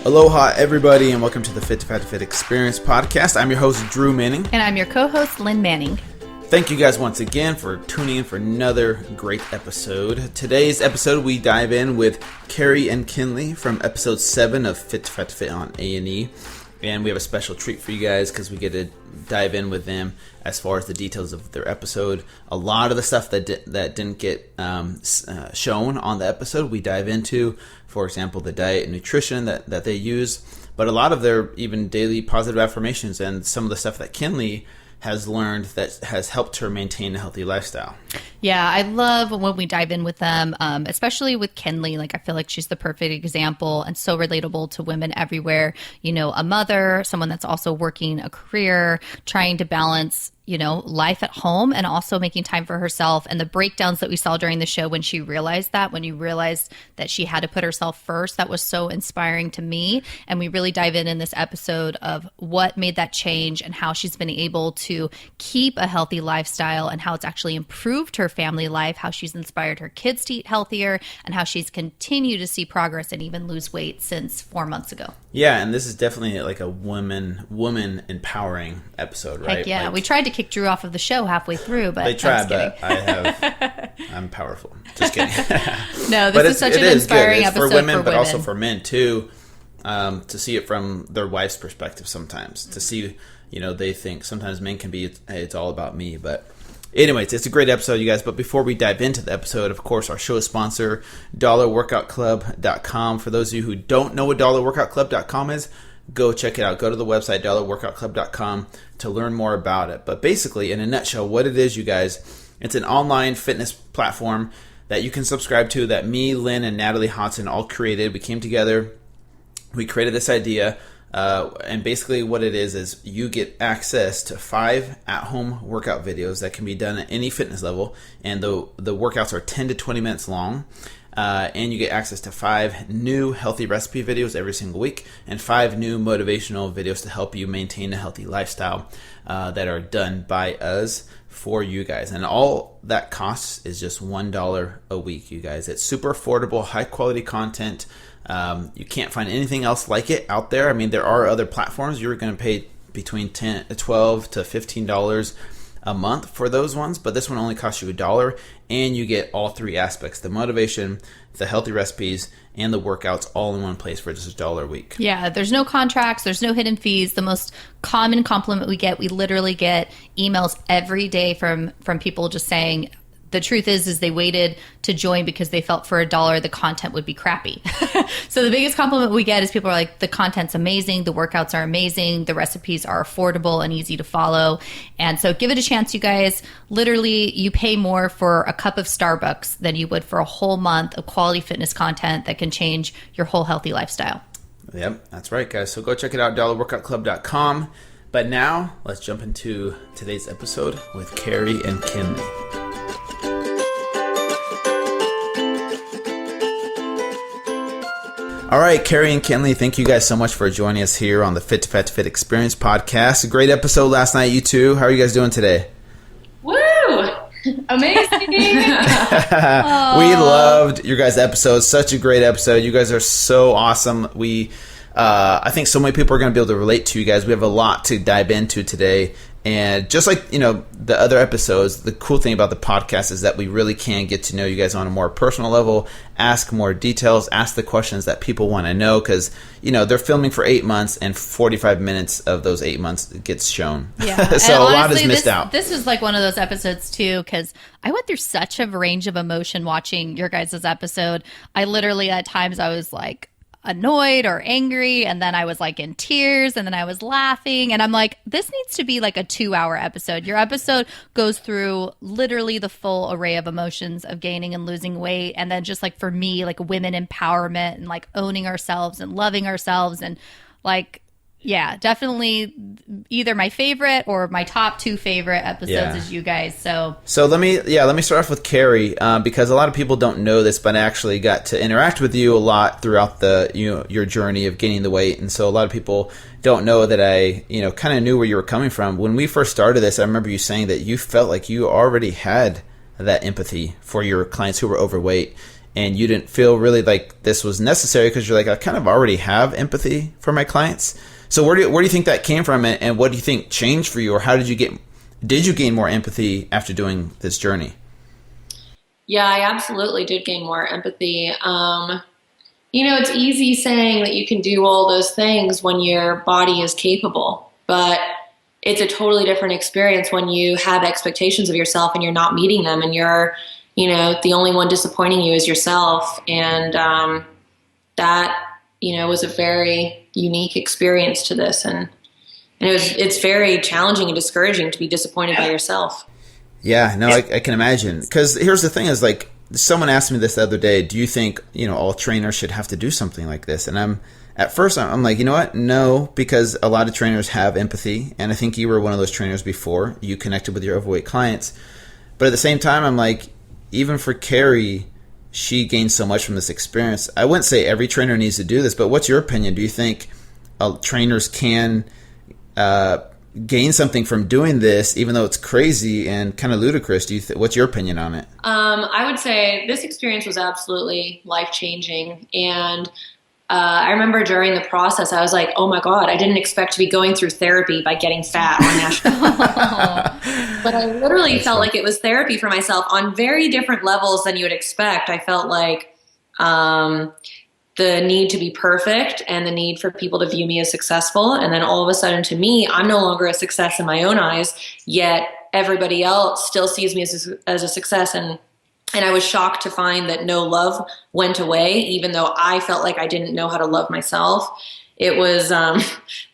Aloha, everybody, and welcome to the Fit to Fat to Fit Experience podcast. I'm your host, Drew Manning. And I'm your co-host, Lynn Manning. Thank you guys once again for tuning in for another great episode. Today's episode, we dive in with Carrie and Kinley from episode 7 of Fit to Fat to Fit on A&E. And we have a special treat for you guys because we get to dive in with them as far as the details of their episode. A lot of the stuff that didn't get shown on the episode, we dive into. For example, the diet and nutrition that they use. But a lot of their even daily positive affirmations and some of the stuff that Kenlee has learned that has helped her maintain a healthy lifestyle. Yeah, I love when we dive in with them, especially with Kenlee. Like, I feel like she's the perfect example and so relatable to women everywhere. You know, a mother, someone that's also working a career, trying to balance, you know, life at home and also making time for herself. And the breakdowns that we saw during the show when she realized that, when you realized that she had to put herself first, that was so inspiring to me. And we really dive in this episode of what made that change and how she's been able to keep a healthy lifestyle and how it's actually improved her family life, how she's inspired her kids to eat healthier, and how she's continued to see progress and even lose weight since 4 months ago. Yeah, and this is definitely like a woman empowering episode, right? Heck yeah, like, we tried to kick Drew off of the show halfway through, but they tried, but I'm powerful. Just kidding. No, this is such an inspiring episode for women, but also for men too. To see it from their wife's perspective sometimes. To see, you know, they think sometimes men can be, hey, it's all about me, but. Anyways, it's a great episode, you guys. But before we dive into the episode, of course, our show sponsor, dollarworkoutclub.com. For those of you who don't know what dollarworkoutclub.com is, go check it out. Go to the website, dollarworkoutclub.com, to learn more about it. But basically, in a nutshell, what it is, you guys, it's an online fitness platform that you can subscribe to that me, Lynn, and Natalie Hodson all created. We came together. We created this idea. And basically what it is you get access to 5 at-home workout videos that can be done at any fitness level. And the workouts are 10 to 20 minutes long. And you get access to 5 new healthy recipe videos every single week and 5 new motivational videos to help you maintain a healthy lifestyle that are done by us for you guys. And all that costs is just $1 a week, you guys. It's super affordable, high-quality content. You can't find anything else like it out there. I mean, there are other platforms. You're going to pay between $12 to $15 a month for those ones, but this one only costs you $1, and you get all 3 aspects: the motivation, the healthy recipes, and the workouts all in one place for just $1 a week. Yeah, there's no contracts, there's no hidden fees. The most common compliment we literally get emails every day from people just saying, the truth is they waited to join because they felt for $1 the content would be crappy. So the biggest compliment we get is people are like, the content's amazing, the workouts are amazing, the recipes are affordable and easy to follow. And so give it a chance, you guys. Literally, you pay more for a cup of Starbucks than you would for a whole month of quality fitness content that can change your whole healthy lifestyle. Yep, that's right, guys. So go check it out, dollarworkoutclub.com. But now, let's jump into today's episode with Carrie and Kinley. All right, Carrie and Kinley, thank you guys so much for joining us here on the Fit to Fat to Fit Experience podcast. A great episode last night, you two. How are you guys doing today? Woo! Amazing! We loved your guys' episode. Such a great episode. You guys are so awesome. I think so many people are going to be able to relate to you guys. We have a lot to dive into today. And just like, you know, the other episodes, the cool thing about the podcast is that we really can get to know you guys on a more personal level, ask more details, ask the questions that people want to know, because, you know, they're filming for 8 months and 45 minutes of those 8 months gets shown. Yeah. So honestly, a lot is missed out. This is like one of those episodes too, because I went through such a range of emotion watching your guys' episode. I literally, at times, I was like, annoyed or angry, and then I was like in tears, and then I was laughing, and I'm like, this needs to be like a 2-hour episode. Your episode goes through literally the full array of emotions of gaining and losing weight, and then just like for me, like women empowerment and like owning ourselves and loving ourselves, and like, yeah, definitely either my favorite or my top 2 favorite episodes is you guys. So let me start off with Carrie, because a lot of people don't know this, but I actually got to interact with you a lot throughout your journey of gaining the weight, and so a lot of people don't know that I kind of knew where you were coming from. When we first started this, I remember you saying that you felt like you already had that empathy for your clients who were overweight. and you didn't feel really like this was necessary because you're like, I kind of already have empathy for my clients. So where do you think that came from, and what do you think changed for you, or how did you gain more empathy after doing this journey? Yeah, I absolutely did gain more empathy. It's easy saying that you can do all those things when your body is capable, but it's a totally different experience when you have expectations of yourself and you're not meeting them, and you're, the only one disappointing you is yourself. And that, was a very unique experience to this. And it's very challenging and discouraging to be disappointed by yourself. Yeah, no, I can imagine. Because here's the thing is, like, someone asked me this the other day, do you think, all trainers should have to do something like this? And at first I'm like, you know what? No, because a lot of trainers have empathy. And I think you were one of those trainers before. You connected with your overweight clients. But at the same time, I'm like, even for Carrie, she gained so much from this experience. I wouldn't say every trainer needs to do this, but what's your opinion? Do you think trainers can gain something from doing this, even though it's crazy and kind of ludicrous? What's your opinion on it? I would say this experience was absolutely life-changing. And I remember during the process, I was like, oh my God, I didn't expect to be going through therapy by getting fat on national. But I literally felt like it was therapy for myself on very different levels than you would expect. I felt like the need to be perfect and the need for people to view me as successful. And then all of a sudden, to me, I'm no longer a success in my own eyes, yet everybody else still sees me as a success. And I was shocked to find that no love went away, even though I felt like I didn't know how to love myself. It was, there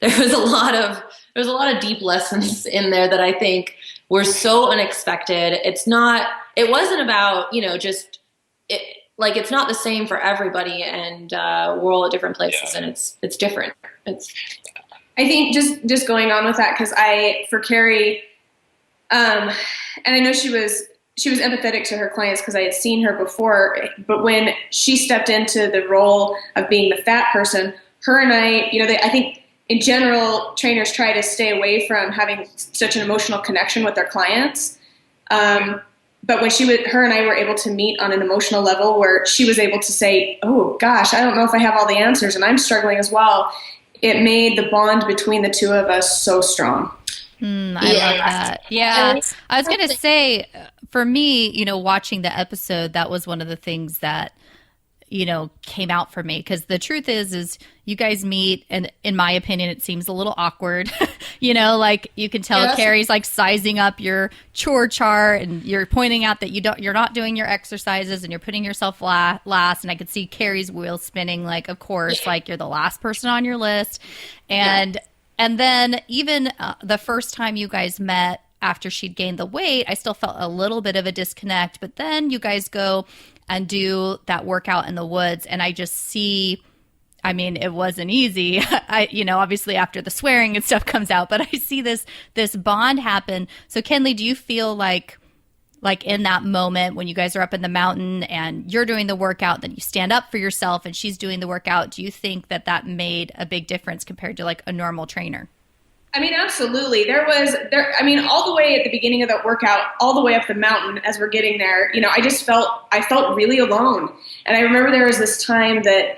was a lot of deep lessons in there that I think were so unexpected. It wasn't about, it's not the same for everybody, and we're all at different places, and it's different. I think just going on with that, because for Carrie, and I know she was empathetic to her clients because I had seen her before, but when she stepped into the role of being the fat person, her and I, I think in general, trainers try to stay away from having such an emotional connection with their clients. But when her and I were able to meet on an emotional level where she was able to say, oh gosh, I don't know if I have all the answers and I'm struggling as well, it made the bond between the two of us so strong. I love that. Yeah. I was going to say, for me, watching the episode, that was one of the things that, came out for me. Because the truth is you guys meet, and in my opinion, it seems a little awkward. Like you can tell Carrie's like sizing up your chore chart, and you're pointing out that you're not doing your exercises, and you're putting yourself last. And I could see Carrie's wheels spinning, like, of course, like you're the last person on your list. And then even the first time you guys met after she'd gained the weight, I still felt a little bit of a disconnect. But then you guys go and do that workout in the woods, and I just see, I mean, it wasn't easy. Obviously after the swearing and stuff comes out, but I see this bond happen. So Kenlee, do you feel like in that moment when you guys are up in the mountain and you're doing the workout, then you stand up for yourself and she's doing the workout, do you think that made a big difference compared to like a normal trainer? I mean, absolutely. All the way at the beginning of the workout, all the way up the mountain as we're getting there, I felt really alone. And I remember there was this time that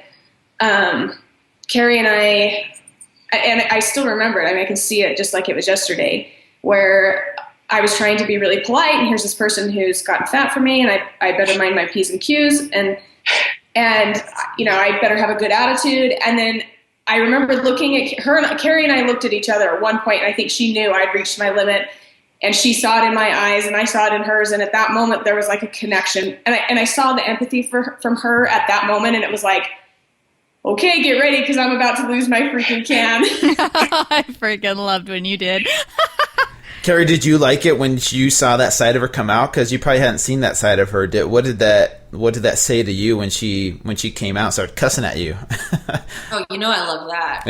Carrie and I still remember it. I mean, I can see it just like it was yesterday, where I was trying to be really polite, and here's this person who's gotten fat for me, and I better mind my P's and Q's, and I better have a good attitude. And then I remember looking at her, and Carrie and I looked at each other at one point, and I think she knew I'd reached my limit, and she saw it in my eyes, and I saw it in hers, and at that moment there was like a connection, and I saw the empathy from her at that moment, and it was like, okay, get ready, because I'm about to lose my freaking can. I freaking loved when you did. Carrie, did you like it when you saw that side of her come out? Because you probably hadn't seen that side of her. What did that say to you when she came out and started cussing at you? Oh, I love that.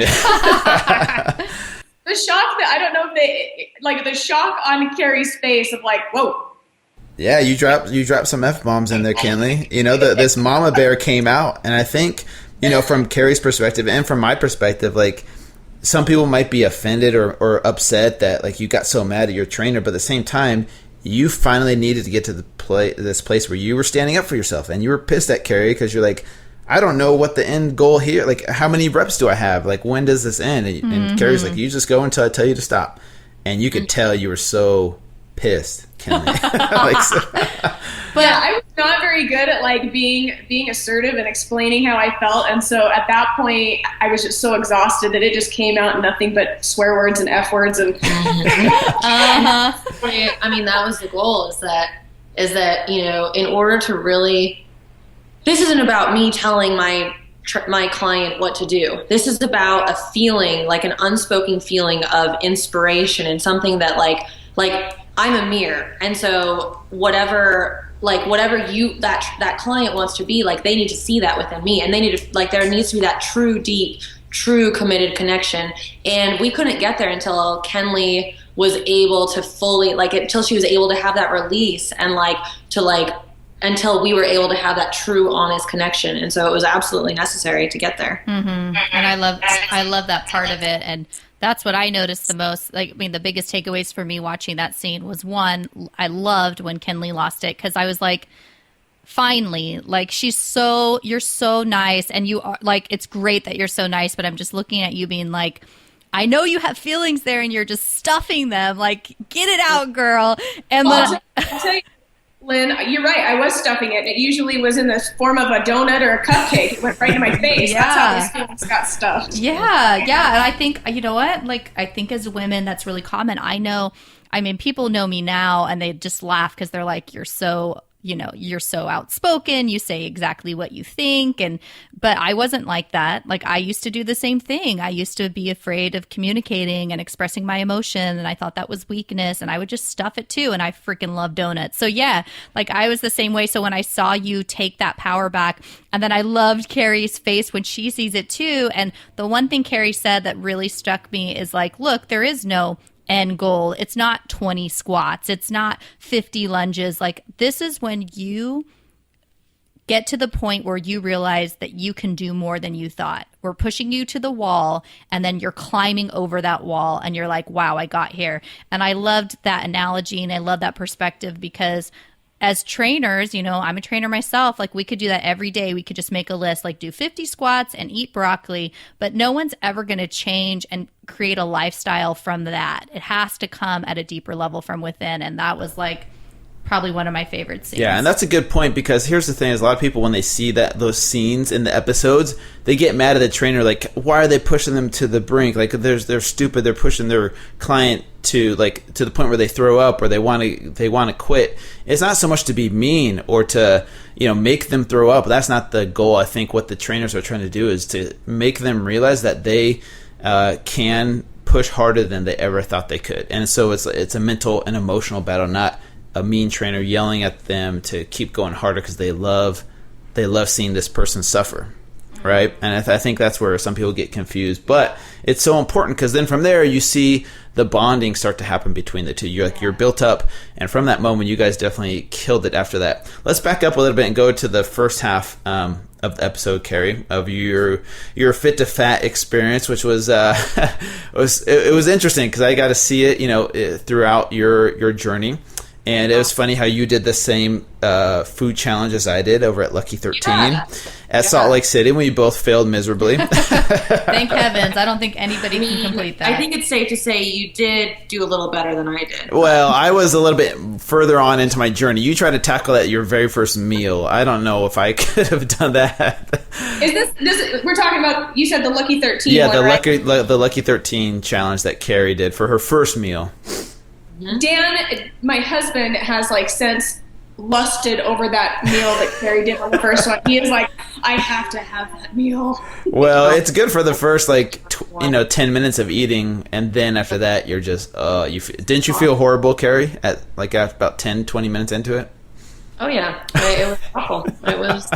The shock that I don't know if the shock on Carrie's face of like, whoa. Yeah, you dropped some F-bombs in there, Kenlee. This mama bear came out, and I think, from Carrie's perspective and from my perspective, like, some people might be offended or upset that like you got so mad at your trainer, but at the same time, you finally needed to get to this place where you were standing up for yourself, and you were pissed at Carrie because you're like, I don't know what the end goal here. Like, how many reps do I have? Like, when does this end? And Carrie's like, you just go until I tell you to stop. And you could tell you were so pissed, Kenlee. But I was not very good at like being assertive and explaining how I felt, and so at that point I was just so exhausted that it just came out in nothing but swear words and F words and. I mean, that was the goal. Is that in order to really, this isn't about me telling my client what to do. This is about a feeling, like an unspoken feeling of inspiration and something that like I'm a mirror, and so whatever that client wants to be, like, they need to see that within me, and they need to, like, there needs to be that true, deep, true committed connection. And we couldn't get there until Kenlee was able to fully, like, until she was able to have that release and until we were able to have that true, honest connection. And so it was absolutely necessary to get there. And I love that part of it. And that's what I noticed the most. Like, I mean, the biggest takeaways for me watching that scene was, one, I loved when Kenlee lost it, because I was like, finally, like, you're so nice, and you are, like, it's great that you're so nice, but I'm just looking at you being like, I know you have feelings there and you're just stuffing them. Like, get it out, girl. And I'll tell you, Lynn, you're right. I was stuffing it. It usually was in the form of a donut or a cupcake. It went right in my face. Yeah. That's how those feelings got stuffed. Yeah. And I think, you know what? Like, I think as women, that's really common. People know me now and they just laugh because they're like, you're so outspoken. You say exactly what you think. But I wasn't like that. Like, I used to do the same thing. I used to be afraid of communicating and expressing my emotion. And I thought that was weakness, and I would just stuff it too. And I freaking love donuts. So yeah, like, I was the same way. So when I saw you take that power back, and then I loved Carrie's face when she sees it too. And the one thing Carrie said that really struck me is like, look, there is no end goal. It's not 20 squats. It's not 50 lunges. Like, this is when you get to the point where you realize that you can do more than you thought. We're pushing you to the wall, and then you're climbing over that wall, and you're like, wow, I got here. And I loved that analogy, and I love that perspective, because as trainers, I'm a trainer myself, like, we could do that every day. We could just make a list, like, do 50 squats and eat broccoli, but no one's ever going to change and create a lifestyle from that. It has to come at a deeper level from within. And that was like probably one of my favorite scenes. Yeah, and that's a good point, because here's the thing: is a lot of people, when they see those scenes in the episodes, they get mad at the trainer, like, why are they pushing them to the brink? Like, they're stupid. They're pushing their client to the point where they throw up or they want to quit. It's not so much to be mean or to make them throw up. That's not the goal. I think what the trainers are trying to do is to make them realize that they can push harder than they ever thought they could. And so it's a mental and emotional battle, not a mean trainer yelling at them to keep going harder because they love seeing this person suffer, right? And I think that's where some people get confused. But it's so important, because then from there you see the bonding start to happen between the two. You're built up, and from that moment you guys definitely killed it after that. Let's back up a little bit and go to the first half of the episode, Carrie, of your fit to fat experience, which was it was interesting because I got to see it throughout your journey. And it was funny how you did the same food challenge as I did over at Lucky 13 at Salt Lake City, when we both failed miserably. Thank heavens. I don't think anybody can complete that. I think it's safe to say you did do a little better than I did. Well, I was a little bit further on into my journey. You tried to tackle that your very first meal. I don't know if I could have done that. Is this we're talking about, you said the Lucky 13 Yeah, one, the Lucky 13 challenge that Carrie did for her first meal. Dan, my husband, has since lusted over that meal that Carrie did on the first one. He is like, I have to have that meal. Well, it's good for the first 10 minutes of eating, and then after that you're just didn't you feel horrible, Carrie, at about 10-20 minutes into it? Oh yeah, it was awful. It was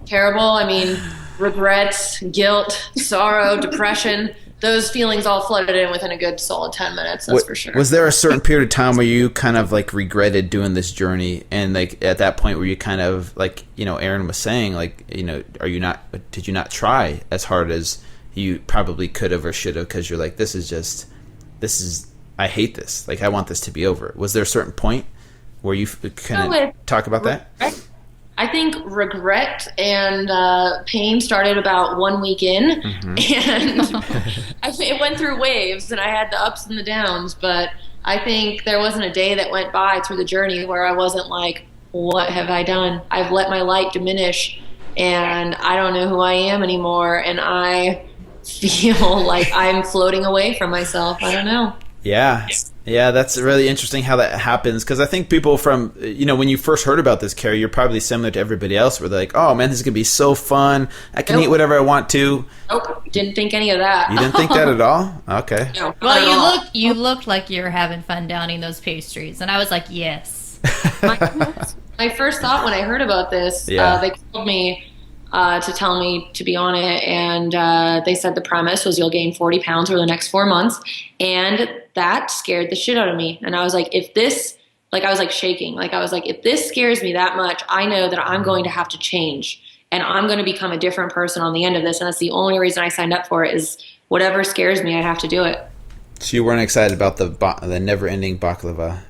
terrible. I mean, regrets, guilt, sorrow, depression. Those feelings all flooded in within a good solid 10 minutes, that's for sure. Was there a certain period of time where you kind of regretted doing this journey, and at that point where you kind of Aaron was saying, did you not try as hard as you probably could have or should have, because you're like, I hate this, I want this to be over. Was there a certain point where you kind of talk about that? I think regret and pain started about 1 week in, and it went through waves, and I had the ups and the downs, but I think there wasn't a day that went by through the journey where I wasn't like, what have I done? I've let my light diminish, and I don't know who I am anymore, and I feel like I'm floating away from myself. I don't know. Yeah. Yeah, that's really interesting how that happens, because I think people from, when you first heard about this, Carrie, you're probably similar to everybody else, where they're like, oh man, this is going to be so fun. I can eat whatever I want to. Nope, didn't think any of that. You didn't think that at all? Okay. No, well, you looked like you were having fun downing those pastries, and I was like, yes. My first thought when I heard about this, they called me to tell me to be on it, and they said the premise was you'll gain 40 pounds over the next 4 months, and that scared the shit out of me. And I was like, if this, I was shaking, I was like, if this scares me that much, I know that I'm going to have to change, and I'm going to become a different person on the end of this, and that's the only reason I signed up for it, is whatever scares me, I have to do it. So you weren't excited about the never-ending baklava?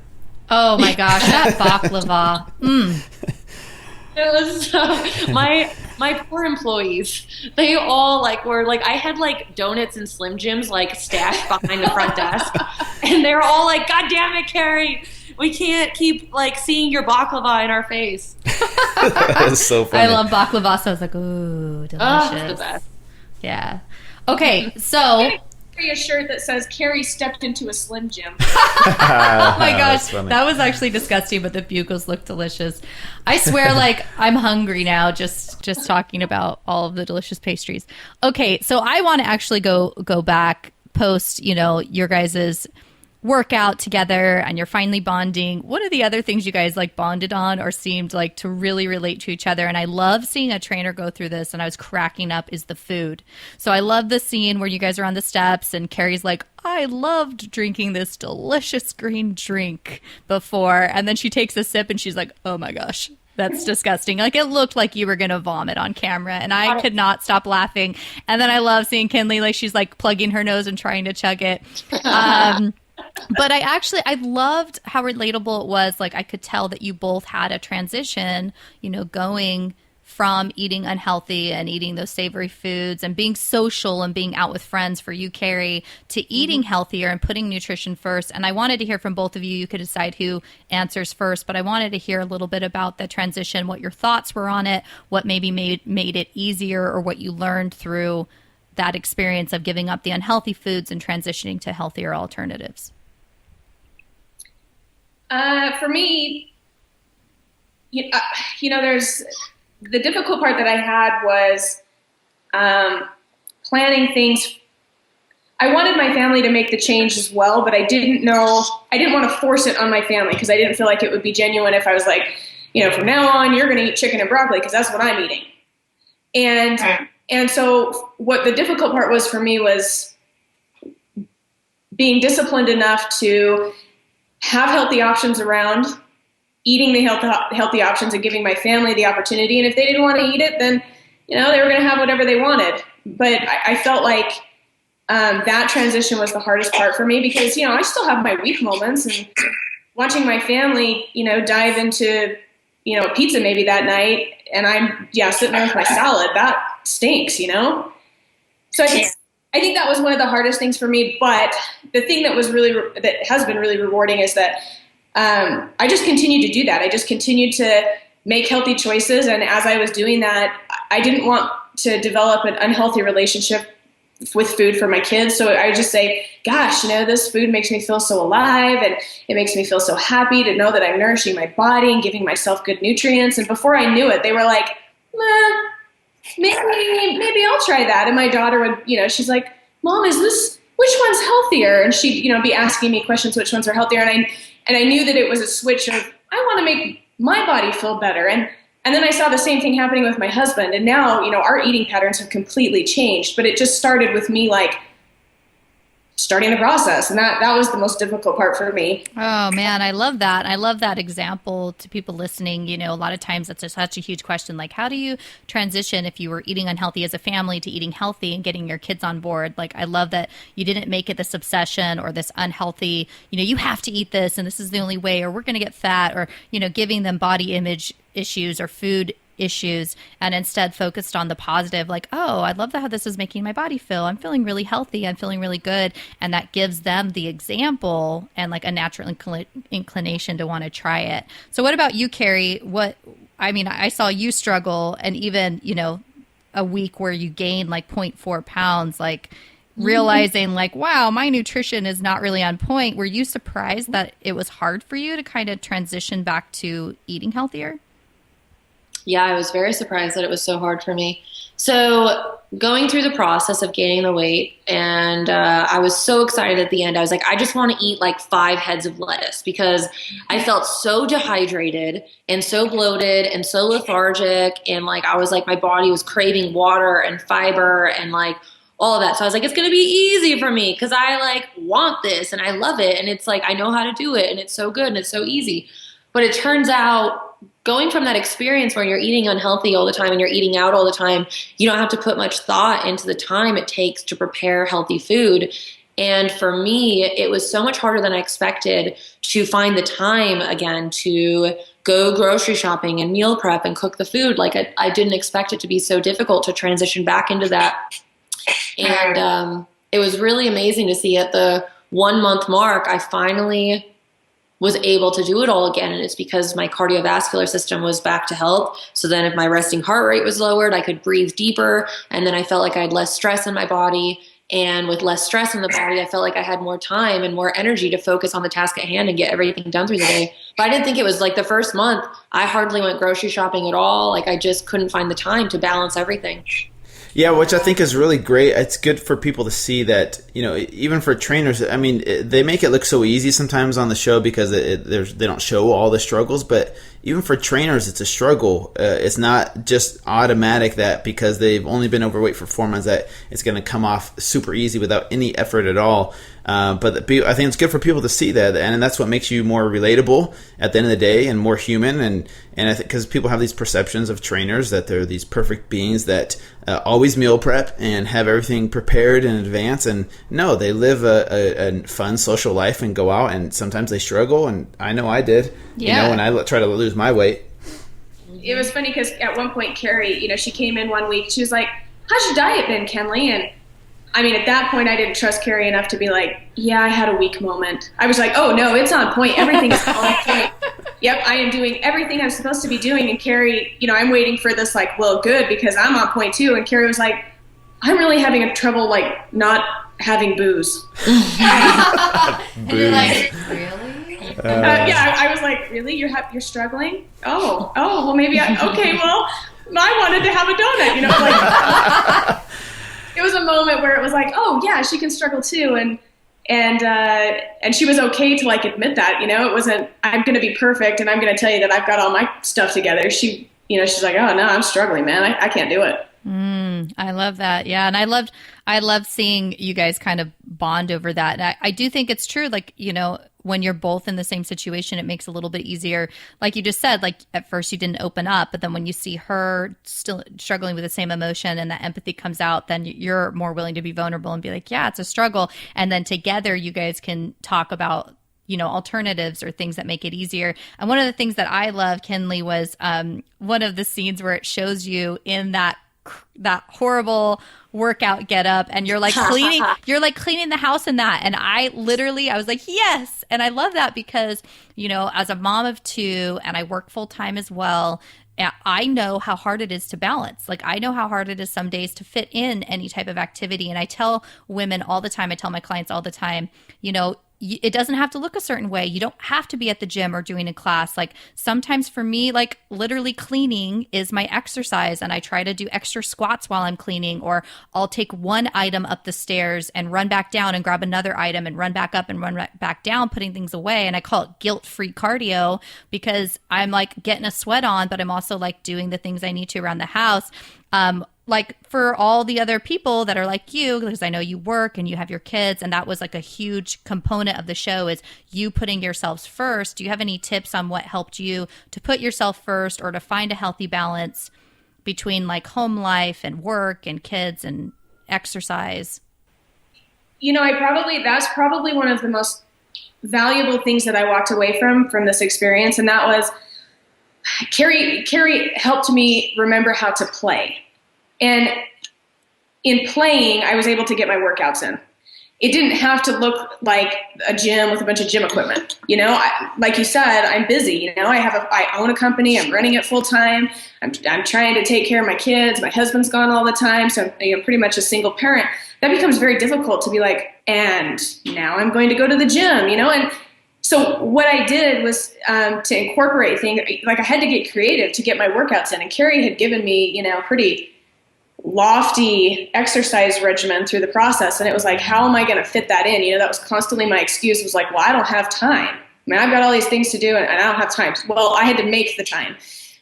Oh my gosh, that baklava. It was my poor employees. They all were I had donuts and Slim Jims stashed behind the front desk, and they're all like, "God damn it, Carrie, we can't keep seeing your baklava in our face." That's so funny. I love baklava, so I was like, "Ooh, delicious." Oh, the best. Yeah. Okay, so. A shirt that says Carrie stepped into a Slim Jim. Oh my gosh, that was actually disgusting, but the bugles look delicious. I swear, I'm hungry now just talking about all of the delicious pastries. Okay, so I want to actually go back post, your guys's workout together, and you're finally bonding. What are the other things you guys bonded on or seemed to really relate to each other? And I love seeing a trainer go through this, and I was cracking up, is the food. So I love the scene where you guys are on the steps and Carrie's like, I loved drinking this delicious green drink before, and then she takes a sip and she's like, oh my gosh, that's disgusting. It looked like you were going to vomit on camera, and I could not stop laughing. And then I love seeing Kenlee, she's plugging her nose and trying to chug it. But I loved how relatable it was. I could tell that you both had a transition, going from eating unhealthy and eating those savory foods and being social and being out with friends for you, Carrie, to eating healthier and putting nutrition first. And I wanted to hear from both of you. You could decide who answers first, but I wanted to hear a little bit about the transition, what your thoughts were on it, what maybe made it easier, or what you learned through that experience of giving up the unhealthy foods and transitioning to healthier alternatives. For me, there's the difficult part that I had was planning things. I wanted my family to make the change as well, but I didn't want to force it on my family, because I didn't feel like it would be genuine if I was like, from now on, you're going to eat chicken and broccoli because that's what I'm eating. And so what the difficult part was for me was being disciplined enough to have healthy options around, eating the healthy options and giving my family the opportunity. And if they didn't want to eat it, then, they were going to have whatever they wanted. But I felt like that transition was the hardest part for me, because, I still have my weak moments, and watching my family, dive into, pizza maybe that night, and I'm sitting there with my salad, that stinks, So I think that was one of the hardest things for me. But the thing that has been really rewarding is that I just continued to do that. I just continued to make healthy choices. And as I was doing that, I didn't want to develop an unhealthy relationship with food for my kids. So I just say, gosh, this food makes me feel so alive, and it makes me feel so happy to know that I'm nourishing my body and giving myself good nutrients. And before I knew it, they were like, maybe I'll try that. And my daughter would, she's like, Mom, which one's healthier? And she'd, be asking me questions, which ones are healthier. And I knew that it was a switch of, I want to make my body feel better. And then I saw the same thing happening with my husband. And now, our eating patterns have completely changed. But it just started with me starting the process. And that was the most difficult part for me. Oh man, I love that. I love that example to people listening. You know, a lot of times that's such a huge question. Like, how do you transition if you were eating unhealthy as a family to eating healthy and getting your kids on board? Like, I love that you didn't make it this obsession or this unhealthy, you know, you have to eat this and this is the only way, or we're going to get fat, or, you know, giving them body image issues or food issues, and instead focused on the positive, like, oh, I love how this is making my body feel. I'm feeling really healthy. I'm feeling really good. And that gives them the example and like a natural inclination to want to try it. So what about you, Carrie? I saw you struggle, and even, you know, a week where you gained like 0.4 pounds, like realizing like, wow, my nutrition is not really on point. Were you surprised that it was hard for you to kind of transition back to eating healthier? Yeah, I was very surprised that it was so hard for me. So going through the process of gaining the weight, and I was so excited at the end. I was like, I just want to eat like 5 heads of lettuce, because I felt so dehydrated and so bloated and so lethargic. And like, I was like, my body was craving water and fiber and like all of that. So I was like, it's going to be easy for me because I like want this and I love it. And it's like, I know how to do it and it's so good and it's so easy. But it turns out, going from that experience where you're eating unhealthy all the time and you're eating out all the time, you don't have to put much thought into the time it takes to prepare healthy food. And for me, it was so much harder than I expected to find the time again to go grocery shopping and meal prep and cook the food. Like I didn't expect it to be so difficult to transition back into that. And it was really amazing to see at the 1 month mark, I finally was able to do it all again. And it's because my cardiovascular system was back to health. So then if my resting heart rate was lowered, I could breathe deeper. And then I felt like I had less stress in my body. And with less stress in the body, I felt like I had more time and more energy to focus on the task at hand and get everything done through the day. But I didn't think it was like the first month, I hardly went grocery shopping at all. Like I just couldn't find the time to balance everything. Yeah, which I think is really great. It's good for people to see that, you know, even for trainers, I mean, they make it look so easy sometimes on the show because they don't show all the struggles, but even for trainers, it's a struggle. It's not just automatic that because they've only been overweight for 4 months that it's going to come off super easy without any effort at all. But I think it's good for people to see that, and that's what makes you more relatable at the end of the day and more human. And I think because people have these perceptions of trainers that they're these perfect beings that always meal prep and have everything prepared in advance. And no, they live a fun social life and go out, and sometimes they struggle. And I know I did. Yeah. You know, when I try to lose my weight. It was funny because at one point, Carrie, you know, she came in one week. She was like, "How's your diet been, Kenlee?" And I mean, at that point, I didn't trust Carrie enough to be like, yeah, I had a weak moment. I was like, oh, no, it's on point. Everything is on point. Yep, I am doing everything I'm supposed to be doing. And Carrie, you know, I'm waiting for this, like, well, good, because I'm on point too. And Carrie was like, I'm really having a trouble, like, not having booze. And you're like, really? Yeah, I was like, really? You're struggling? Oh, well, maybe okay, well, I wanted to have a donut, you know, like... It was a moment where it was like, oh yeah, she can struggle too, and she was okay to like admit that, you know. It wasn't, I'm going to be perfect and I'm going to tell you that I've got all my stuff together. She, you know, she's like, oh no, I'm struggling, man. I can't do it. I love that. Yeah. And I loved seeing you guys kind of bond over that. And I do think it's true. Like, you know, when you're both in the same situation, it makes it a little bit easier. Like you just said, like at first you didn't open up, but then when you see her still struggling with the same emotion and that empathy comes out, then you're more willing to be vulnerable and be like, yeah, it's a struggle. And then together you guys can talk about, you know, alternatives or things that make it easier. And one of the things that I love, Kenlee, was one of the scenes where it shows you in that horrible workout get up and you're like cleaning the house in that. And I was like, yes. And I love that because, you know, as a mom of 2 and I work full time as well, I know how hard it is to balance. Like I know how hard it is some days to fit in any type of activity. And I tell women all the time, I tell my clients all the time, you know, it doesn't have to look a certain way. You don't have to be at the gym or doing a class. Like sometimes for me, like literally cleaning is my exercise, and I try to do extra squats while I'm cleaning, or I'll take one item up the stairs and run back down and grab another item and run back up and run back down, putting things away. And I call it guilt-free cardio because I'm like getting a sweat on, but I'm also like doing the things I need to around the house. like for all the other people that are like you, because I know you work and you have your kids, and that was like a huge component of the show is you putting yourselves first. Do you have any tips on what helped you to put yourself first or to find a healthy balance between like home life and work and kids and exercise? You know, that's probably one of the most valuable things that I walked away from this experience. And that was Carrie helped me remember how to play. And in playing, I was able to get my workouts in. It didn't have to look like a gym with a bunch of gym equipment. You know, like you said, I'm busy. You know, I own a company. I'm running it full time. I'm trying to take care of my kids. My husband's gone all the time, so I'm pretty much a single parent. That becomes very difficult to be like, and now I'm going to go to the gym. You know, and so what I did was to incorporate things. Like I had to get creative to get my workouts in. And Carrie had given me, you know, pretty lofty exercise regimen through the process. And it was like, how am I going to fit that in? You know, that was constantly my excuse was like, well, I don't have time. I mean, I've got all these things to do and I don't have time. Well, I had to make the time.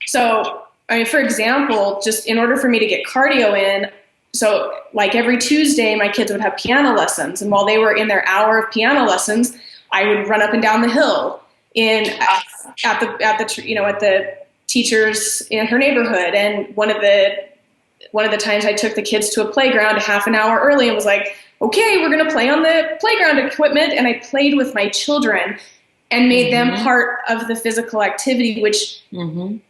So, I mean, for example, just in order for me to get cardio in, so like every Tuesday, my kids would have piano lessons. And while they were in their hour of piano lessons, I would run up and down the hill at the teachers in her neighborhood. And one of the times I took the kids to a playground a half an hour early and was like, okay, we're going to play on the playground equipment. And I played with my children and made them part of the physical activity, which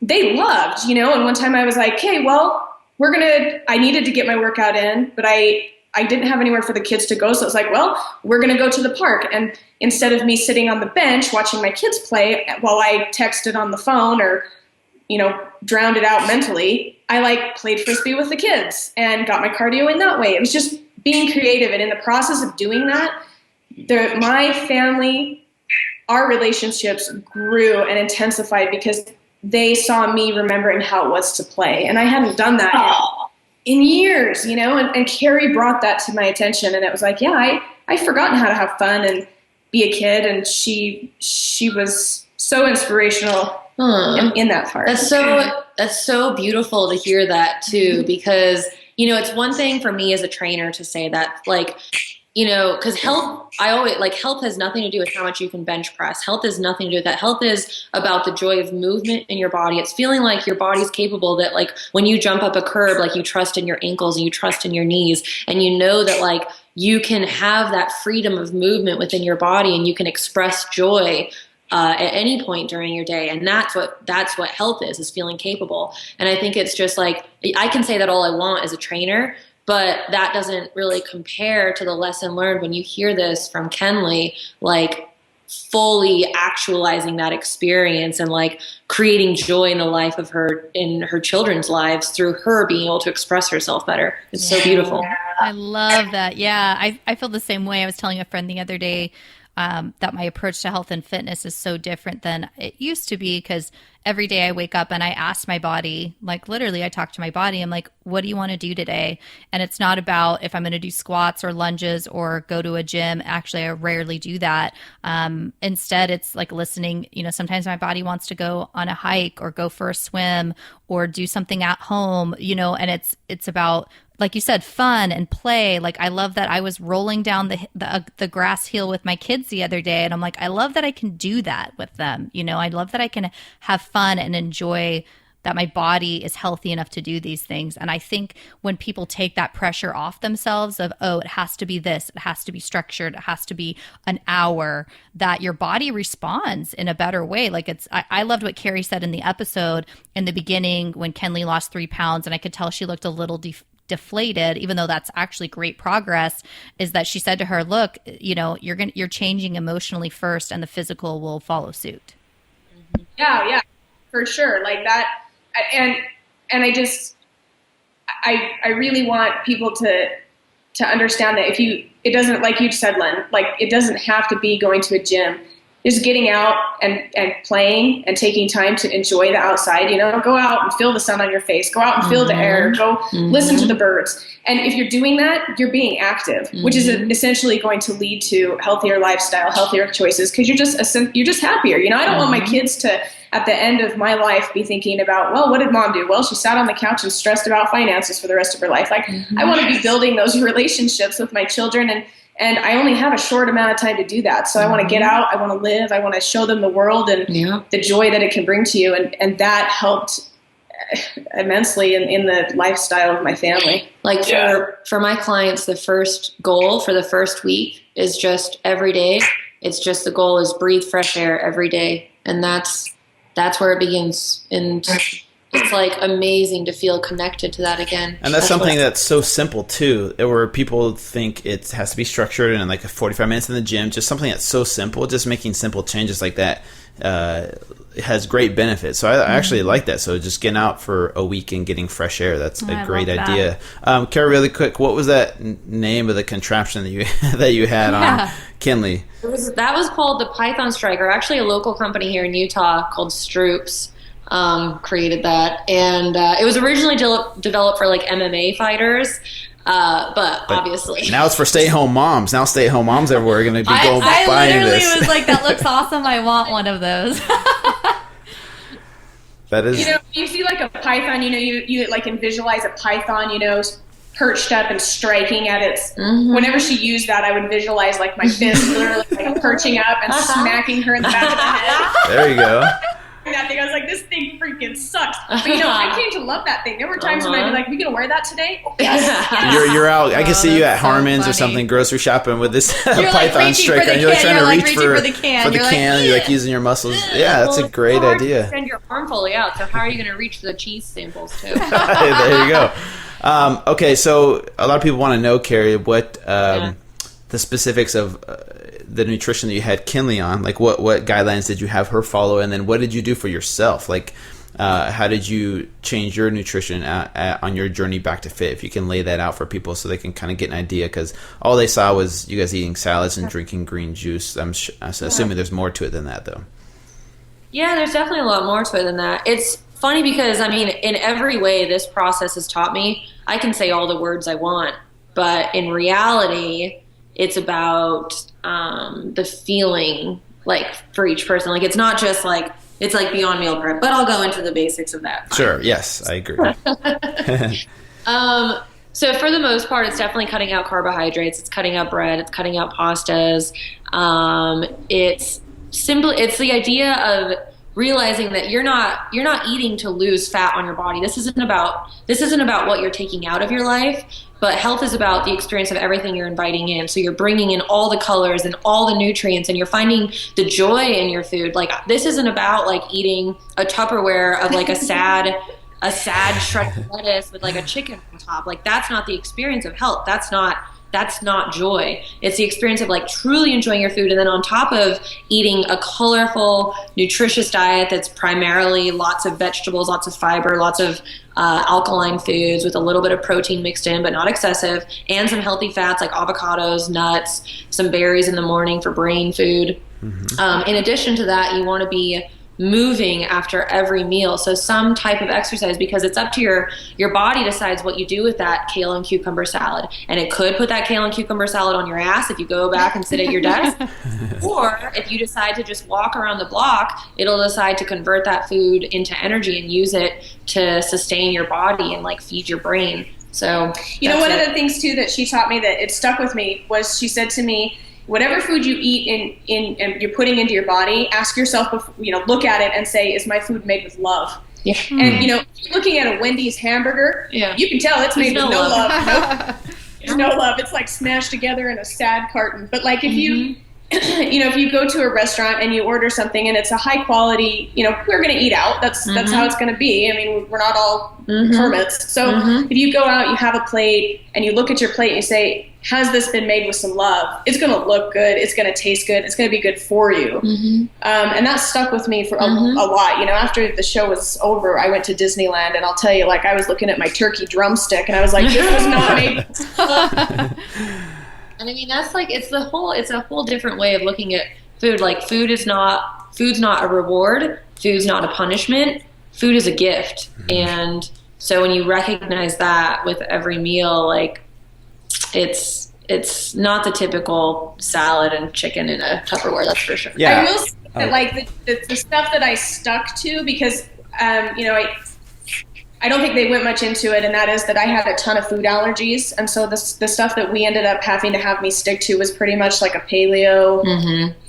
they loved, you know. And one time I was like, okay, well, I needed to get my workout in, but I didn't have anywhere for the kids to go. So I was like, well, we're going to go to the park. And instead of me sitting on the bench watching my kids play while I texted on the phone or, you know, drowned it out mentally, I like played Frisbee with the kids and got my cardio in that way. It was just being creative. And in the process of doing that, my family, our relationships grew and intensified because they saw me remembering how it was to play. And I hadn't done that in years, you know, and Carrie brought that to my attention. And it was like, yeah, I'd forgotten how to have fun and be a kid. And she was so inspirational in that part. That's so beautiful to hear that too, because, you know, it's one thing for me as a trainer to say that, like, you know, because health has nothing to do with how much you can bench press. Health has nothing to do with that. Health is about the joy of movement in your body. It's feeling like your body's capable, that like when you jump up a curb, like you trust in your ankles and you trust in your knees, and you know that like you can have that freedom of movement within your body and you can express joy at any point during your day. And that's what health is feeling capable. And I think it's just like, I can say that all I want as a trainer, but that doesn't really compare to the lesson learned when you hear this from Kenlee, like fully actualizing that experience and like creating joy in the life of in her children's lives through her being able to express herself better. It's so beautiful. I love that. Yeah, I feel the same way. I was telling a friend the other day that my approach to health and fitness is so different than it used to be, because every day I wake up and I ask my body, like literally I talk to my body. I'm like, what do you want to do today? And it's not about if I'm going to do squats or lunges or go to a gym. Actually, I rarely do that. Instead, it's like listening. You know, sometimes my body wants to go on a hike or go for a swim or do something at home, you know, and it's about, like you said, fun and play. Like, I love that I was rolling down the grass hill with my kids the other day. And I'm like, I love that I can do that with them. You know, I love that I can have fun and enjoy that my body is healthy enough to do these things. And I think when people take that pressure off themselves of, oh, it has to be this, it has to be structured, it has to be an hour, that your body responds in a better way. Like I loved what Carrie said in the episode in the beginning when Kenlee lost 3 pounds, and I could tell she looked a little deflated, even though that's actually great progress, is that she said to her, look, you know, you're changing emotionally first and the physical will follow suit. Yeah, for sure. Like that. And I really want people to understand that it doesn't, like you said, Lynn, like it doesn't have to be going to a gym. Just getting out and playing and taking time to enjoy the outside, you know, go out and feel the sun on your face, go out and feel the air, go listen to the birds. And if you're doing that, you're being active, which is essentially going to lead to healthier lifestyle, healthier choices, because you're just happier. You know, I don't want my kids to at the end of my life be thinking about, well, what did mom do? Well, she sat on the couch and stressed about finances for the rest of her life. Like, I want to be building those relationships with my children, and I only have a short amount of time to do that. So I want to get out, I want to live, I want to show them the world and the joy that it can bring to you. And that helped immensely in the lifestyle of my family. Like for my clients, the first goal for the first week is just every day. It's just the goal is breathe fresh air every day. And that's where it begins. And it's like amazing to feel connected to that again. And that's something that's so simple too, where people think it has to be structured in like 45 minutes in the gym. Just something that's so simple, just making simple changes like that has great benefits. So I actually like that. So just getting out for a week and getting fresh air, that's a great idea. Carrie, really quick, what was that name of the contraption that you that you had on Kenlee? That was called the Python Striker. Actually, a local company here in Utah called Stroops created that, and it was originally developed for like MMA fighters. But obviously now it's for stay-at-home moms. Now stay-at-home moms everywhere are going to be going buying this. I literally was like, that looks awesome. I want one of those. That is, you see like a python, you like can visualize a python, perched up and striking at its. Whenever she used that, I would visualize like my fist literally like perching up and smacking her in the back of the head. There you go. That thing, I was like, this thing freaking sucks. But I came to love that thing. There were times when I'd be like, "We gonna wear that today?" Oh, yes. You're out. I can see you at so Harmon's funny. or something, grocery shopping with this You're Python striker, and you're like trying to reach for the can. You're like using your muscles. Yeah, that's a great idea. Send your arm fully out. So how are you going to reach for the cheese samples too? There you go. Okay, so a lot of people want to know, Carrie, what the specifics of the nutrition that you had Kenlee on. Like, what guidelines did you have her follow, and then what did you do for yourself? Like, how did you change your nutrition on your journey back to fit? If you can lay that out for people so they can kind of get an idea, because all they saw was you guys eating salads and drinking green juice. I'm assuming there's more to it than that, though. Yeah, there's definitely a lot more to it than that. It's funny because, I mean, in every way this process has taught me, I can say all the words I want, but in reality, it's about the feeling, like, for each person. Like, it's not just like, it's like beyond meal prep, but I'll go into the basics of that. Sure, yes, I agree. So for the most part, it's definitely cutting out carbohydrates. It's cutting out bread. It's cutting out pastas. It's the idea of realizing that you're not eating to lose fat on your body. This isn't about what you're taking out of your life, but health is about the experience of everything you're inviting in. So you're bringing in all the colors and all the nutrients, and you're finding the joy in your food. Like, this isn't about like eating a Tupperware of like a sad shredded lettuce with like a chicken on top. Like, that's not the experience of health. That's not joy. It's the experience of like truly enjoying your food, and then on top of eating a colorful, nutritious diet that's primarily lots of vegetables, lots of fiber, lots of alkaline foods with a little bit of protein mixed in, but not excessive, and some healthy fats like avocados, nuts, some berries in the morning for brain food. In addition to that, you want to be moving after every meal. So some type of exercise, because it's up to your body decides what you do with that kale and cucumber salad. And it could put that kale and cucumber salad on your ass if you go back and sit at your desk. Or if you decide to just walk around the block, it'll decide to convert that food into energy and use it to sustain your body and like feed your brain. So one of the things too that she taught me that it stuck with me was she said to me, whatever food you eat and you're putting into your body, ask yourself, look at it and say, is my food made with love? Yeah. And, if you're looking at a Wendy's hamburger, you can tell it's made with no love. Nope. There's no love. It's like smashed together in a sad carton. But like if you, if you go to a restaurant and you order something and it's a high quality, we're going to eat out. That's how it's going to be. I mean, we're not all hermits. So if you go out, you have a plate and you look at your plate and you say, has this been made with some love? It's going to look good. It's going to taste good. It's going to be good for you. And that stuck with me for a lot. After the show was over, I went to Disneyland, and I'll tell you, like, I was looking at my turkey drumstick and I was like, this was not made with love. And I mean, that's like, it's a whole different way of looking at food. Like, food's not a reward. Food's not a punishment. Food is a gift. And so when you recognize that with every meal, like, it's not the typical salad and chicken in a Tupperware, that's for sure. Yeah. I will say like the stuff that I stuck to, because I don't think they went much into it, and that is that I had a ton of food allergies, and so the stuff that we ended up having to have me stick to was pretty much like a paleo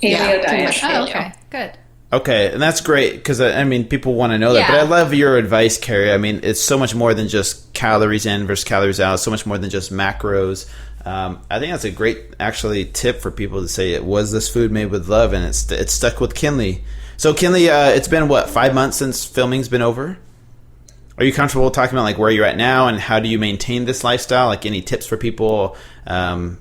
diet. Oh, okay, good. Okay, and that's great, because I mean, people want to know that. But I love your advice, Carrie. I mean, it's so much more than just calories in versus calories out. So much more than just macros. I think that's a great, actually, tip for people to say, it was this food made with love, and it's stuck with Kenlee. So, Kenlee, it's been, 5 months since filming's been over? Are you comfortable talking about, like, where you're at now, and how do you maintain this lifestyle? Like, any tips for people on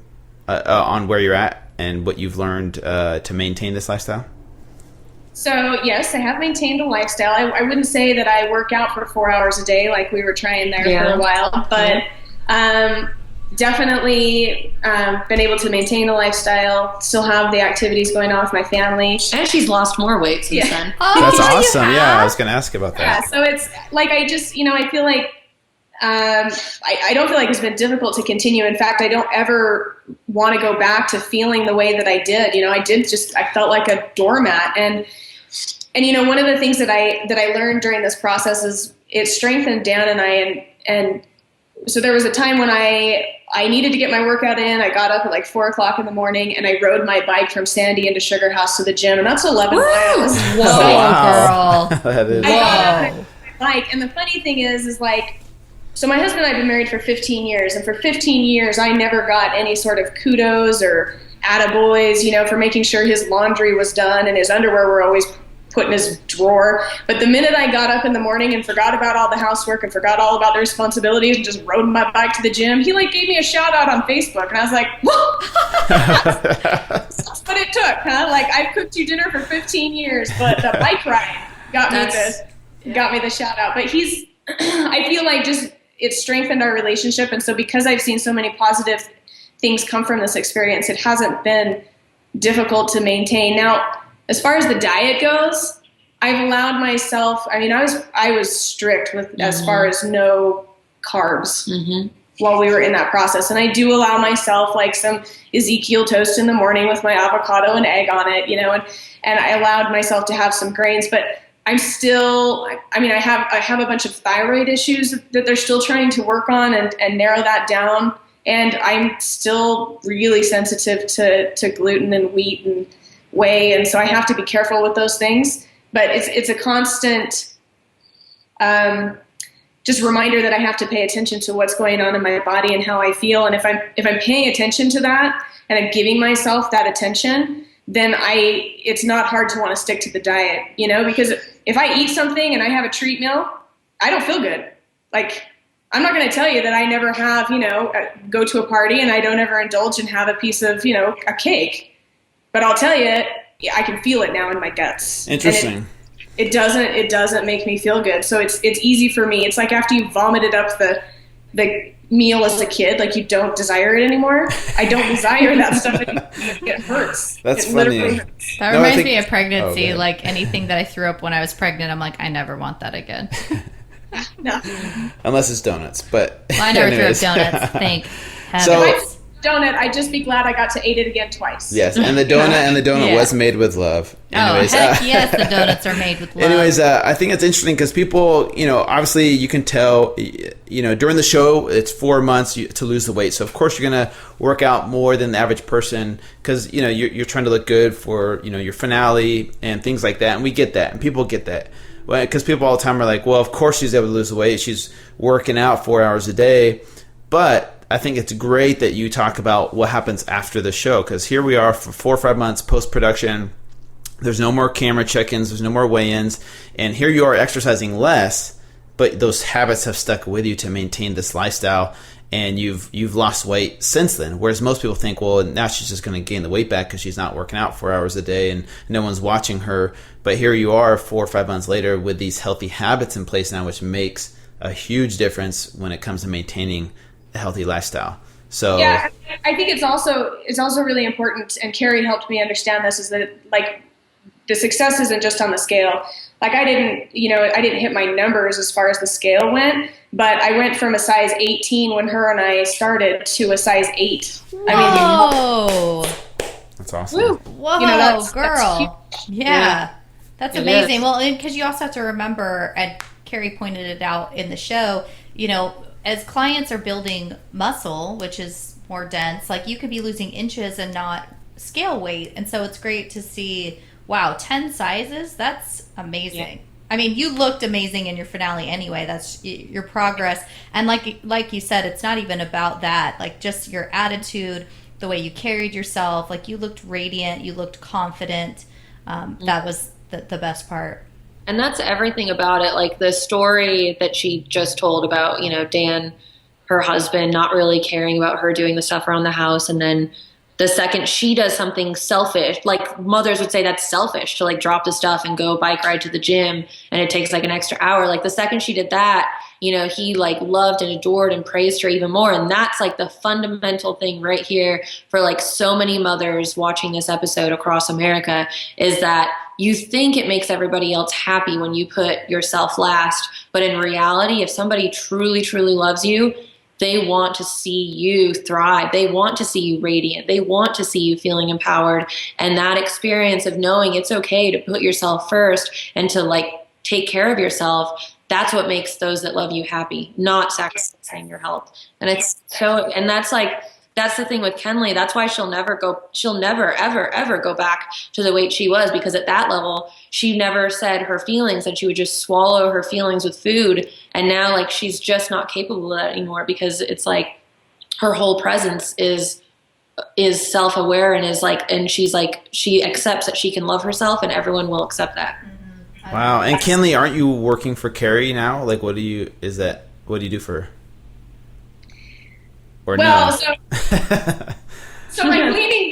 where you're at and what you've learned to maintain this lifestyle? So, yes, I have maintained a lifestyle. I wouldn't say that I work out for 4 hours a day like we were trying there for a while, but definitely been able to maintain a lifestyle, still have the activities going on with my family. And she's lost more weight since then. Oh, that's awesome. Yeah, I was going to ask about that. Yeah, so it's like I just, I feel like I don't feel like it's been difficult to continue. In fact, I don't ever want to go back to feeling the way that I did. I felt like a doormat. And one of the things that I learned during this process is it strengthened Dan and I. And so there was a time when I needed to get my workout in. I got up at like 4 o'clock in the morning, and I rode my bike from Sandy into Sugar House to the gym. And that's 11 miles. Whoa, girl. That is. I got up on my bike. And the funny thing is like, so my husband and I have been married for 15 years, and for 15 years, I never got any sort of kudos or attaboys, for making sure his laundry was done and his underwear were always put in his drawer. But the minute I got up in the morning and forgot about all the housework and forgot all about the responsibilities and just rode my bike to the gym, he gave me a shout out on Facebook, and I was like, whoa, that's what it took, huh? I've cooked you dinner for 15 years, but the bike ride got me the shout out. But I feel like just it strengthened our relationship. And so because I've seen so many positive things come from this experience, it hasn't been difficult to maintain. Now, as far as the diet goes, I've allowed myself, I was strict with as far as no carbs while we were in that process. And I do allow myself some Ezekiel toast in the morning with my avocado and egg on it, and I allowed myself to have some grains, but I'm still, I have a bunch of thyroid issues that they're still trying to work on and narrow that down. And I'm still really sensitive to gluten and wheat and whey. And so I have to be careful with those things. But it's a constant just reminder that I have to pay attention to what's going on in my body and how I feel. And if I'm paying attention to that and I'm giving myself that attention, then it's not hard to want to stick to the diet, because if I eat something and I have a treat meal, I don't feel good. I'm not going to tell you that I never have, go to a party and I don't ever indulge and have a piece of, a cake. But I'll tell you, I can feel it now in my guts. Interesting. It doesn't make me feel good. So it's easy for me. It's like after you vomited up the meal as a kid, you don't desire it anymore. I don't desire that stuff anymore. It hurts. That's it funny. Hurts. That reminds me of pregnancy. Anything that I threw up when I was pregnant, I'm like, I never want that again. No. Unless it's donuts, but I never threw up donuts. Thank heavens. So, if I threw donut, I'd just be glad I got to eat it again twice. Yes, and the donut was made with love. Anyways, heck yes, the donuts are made with love. Anyways, I think it's interesting because people, obviously you can tell, during the show, it's 4 months to lose the weight. So, of course, you're going to work out more than the average person because, you're trying to look good for, your finale and things like that. And we get that. And people get that. Because people all the time are like, well, of course she's able to lose the weight. She's working out 4 hours a day. But I think it's great that you talk about what happens after the show, because here we are for 4 or 5 months post-production. There's no more camera check-ins. There's no more weigh-ins. And here you are exercising less, but those habits have stuck with you to maintain this lifestyle, and you've lost weight since then. Whereas most people think, well, now she's just going to gain the weight back because she's not working out 4 hours a day and no one's watching her. But here you are 4 or 5 months later with these healthy habits in place now, which makes a huge difference when it comes to maintaining a healthy lifestyle. So yeah, I think it's also really important, and Carrie helped me understand this, is that the success isn't just on the scale. I didn't hit my numbers as far as the scale went, but I went from a size 18 when her and I started to a size 8. Whoa. That's awesome. Whoa, girl. Yeah. That's It amazing. is. Well, because you also have to remember, and Carrie pointed it out in the show, as clients are building muscle, which is more dense, like you could be losing inches and not scale weight. And so it's great to see, wow, 10 sizes, that's amazing. Yeah. I mean, you looked amazing in your finale anyway. That's your progress. And like you said, it's not even about that. Like just your attitude, the way you carried yourself, like you looked radiant, you looked confident. That was the best part. And that's everything about it. Like the story that she just told about, Dan, her husband, not really caring about her doing the stuff around the house. And then the second she does something selfish, like mothers would say that's selfish to like drop the stuff and go bike ride to the gym and it takes like an extra hour. Like the second she did that, he like loved and adored and praised her even more. And that's like the fundamental thing right here for like so many mothers watching this episode across America is that you think it makes everybody else happy when you put yourself last. But in reality, if somebody truly, truly loves you, they want to see you thrive. They want to see you radiant. They want to see you feeling empowered. And that experience of knowing it's okay to put yourself first and to like take care of yourself, that's what makes those that love you happy, not sacrificing your health. And that's the thing with Kenlee. That's why she'll never, ever, ever go back to the weight she was, because at that level, she never said her feelings and she would just swallow her feelings with food. And now like she's just not capable of that anymore because it's like her whole presence is self-aware and she's like, she accepts that she can love herself and everyone will accept that. Mm-hmm. Wow. And Kenlee, aren't you working for Carrie now? Like, what do you do for her? Or well, no? So my cleaning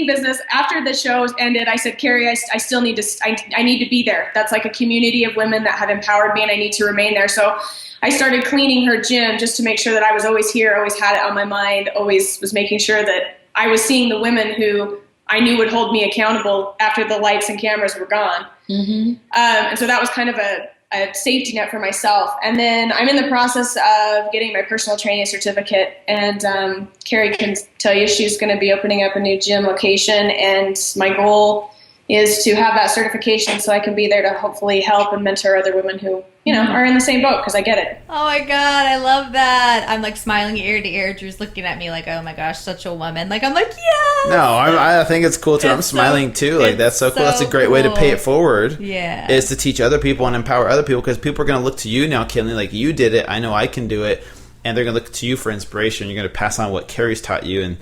business, after the show ended, I said, Carrie, I still need to, I need to be there. That's like a community of women that have empowered me and I need to remain there. So I started cleaning her gym just to make sure that I was always here, always had it on my mind, always was making sure that I was seeing the women who I knew would hold me accountable after the lights and cameras were gone. Mm-hmm. And so that was kind of a safety net for myself. And then I'm in the process of getting my personal training certificate. And Carrie can tell you she's going to be opening up a new gym location. And my goal is to have that certification so I can be there to hopefully help and mentor other women who, are in the same boat, because I get it. Oh my God, I love that. I'm like smiling ear to ear. Drew's looking at me like, oh my gosh, such a woman. Like, I'm like, yeah. No, I think it's cool too. I'm smiling too. Like, that's so cool. That's a great way to pay it forward. Yeah. Is to teach other people and empower other people, because people are going to look to you now, Kenlee, like you did it. I know I can do it. And they're going to look to you for inspiration. You're going to pass on what Carrie's taught you. And